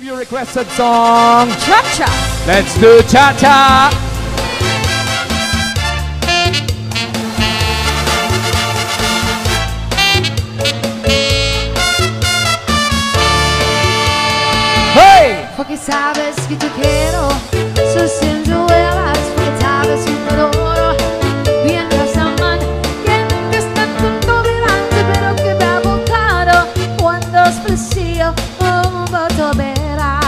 You requested song Cha-cha. Let's do cha-cha. Hey! Porque sabes que te quiero, so siento velas, porque sabes que te adoro. Mientras aman, quien que está tanto delante, pero que me ha botado cuando es preciso, un voto verá.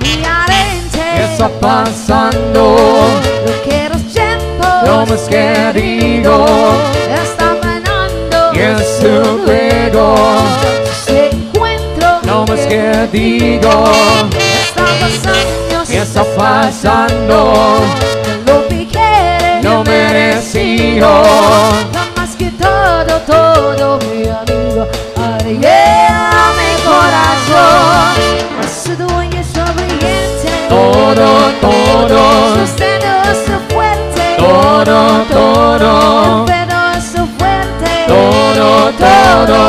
Mi arente, ¿Qué está pasando? lo quiero tiempo, No más que digo, está ganando. y es tu juego. Se encuentro, No más que digo, estamos años, ¿qué está pasando? lo que quiere, No merecido. no más que todo, todo, mi amigo. Ay, yeah, mi corazón, su dueño es sonriente, Todo, todo, sostenido su fuerte, todo, todo, pero su fuerte, todo, todo,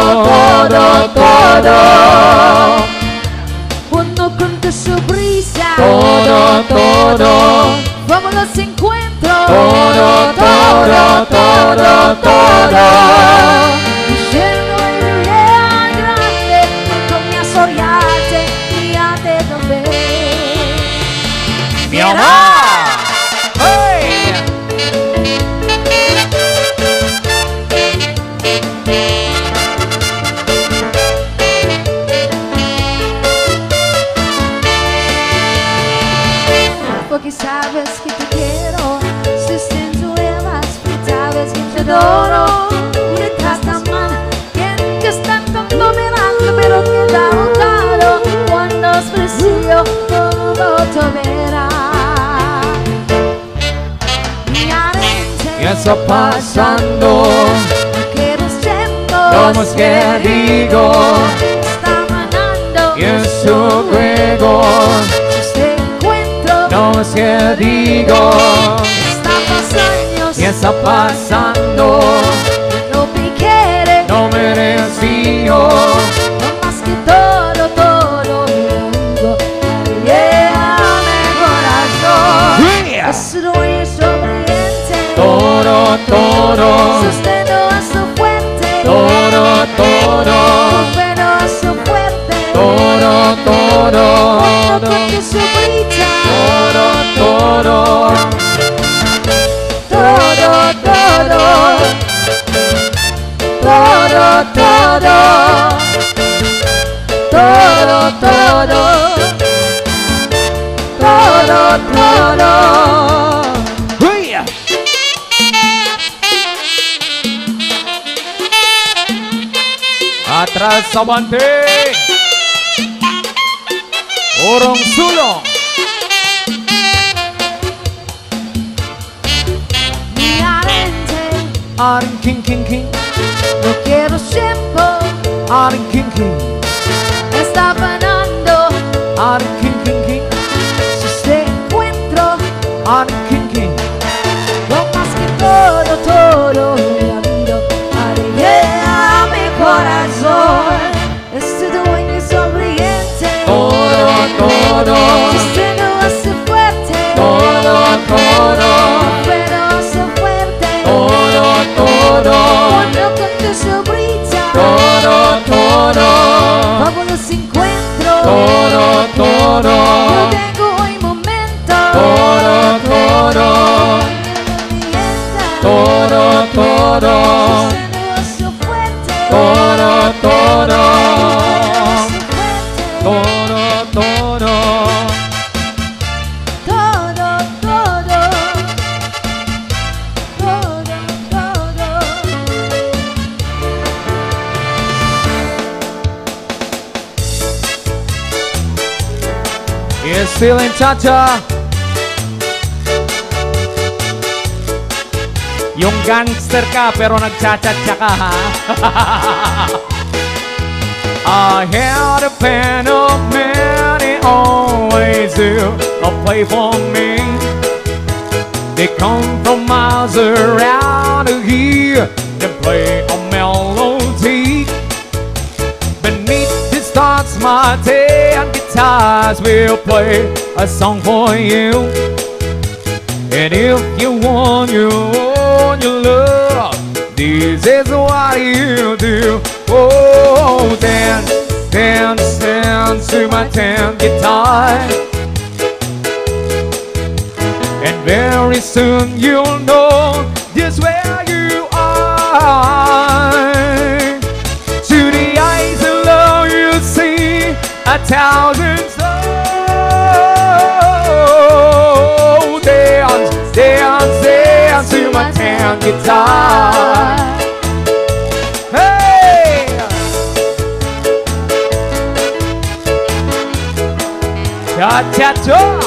todo, todo, uno con su brisa, todo, todo, vamos los encuentros, todo, todo, todo, todo. Lleno de idea grande, con mi asoyarte y a te ver. Mi amor. Hey. Porque sabes que te quiero, sustento elas, porque sabes que te adoro. Detrás la mano, quien que está tanto mirando, pero que te ha botado cuando es preciso, todo te verá. Mi arente, ¿Qué está pasando? que los tiempos, No más que digo, está ganando. y es su juego. Este encuentro, No más que digo, estamos años, ¿qué está pasando? lo que quiere, No merecido. no más que todo, todo, mi amigo. Yeah, mi corazón, Yeah. es dueño sonriente, Todo, todo, sostenido a su fuerte, todo, todo, pero a su fuerte, todo, todo, cuando toque su brisa, todo, todo, todo, todo, todo, todo, todo, todo. Hey. Atrás avante, Orong sulong. Mi arente, Aring king king king, no quiero tiempo, aring king king, está ganando. aring king king king, Si te encuentro, aring king king. lo más que todo, todo, mi amigo. Arriba mi corazón, es tu dueño sonriente, Todo, todo, sostenido a su fuerte, todo, todo, pero a su fuerte, todo, todo, cuando cante su brisa, todo, todo, vamos los encuentros, todo, todo, yo tengo hoy momento, todo, todo, todo, todo, sostenido a su fuerte, todo, todo, a su fuerte, todo, todo. todo, todo, todo. It's feeling cha-cha. Yung gangster ka pero nagcha-cha-cha ka ha. I had a pen of many always do a play for me. They come from miles around here to play a melody. Beneath the stars as my ten guitars will play a song for you. And if you want your love, this is what you do. Oh, dance, dance, dance to my ten guitar. And very soon you'll know just where you are. To the eyes of love you'll see 1,000 souls. Dance, dance, dance to my ten guitar. Hey! Cha-cha-cha!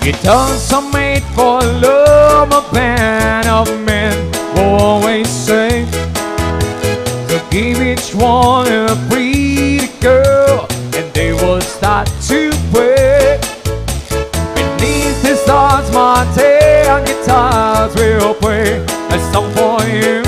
Guitars are made for love, a band of men will always say. So give each one a pretty girl, and they will start to play. Beneath the stars, my ten guitars will play a song for you.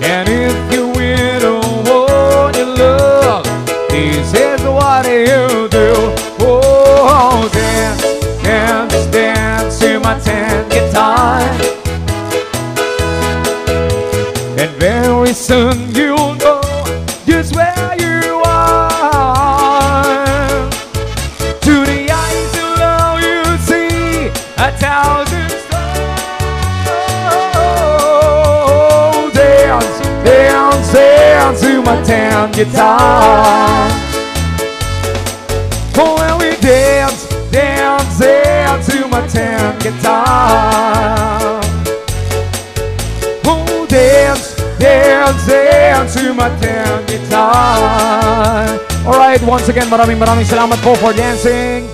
And if you win a one you love, this is what you do. Oh, dance, dance, dance to my ten guitar. And very soon you'll know just where you are. To the eyes of love you see 1,000 souls. Dance, dance, dance to my ten guitar. Oh, when we dance, dance, dance to my ten guitar. Oh, dance, dance, dance to my ten guitar. Alright, once again, maraming salamat po for dancing.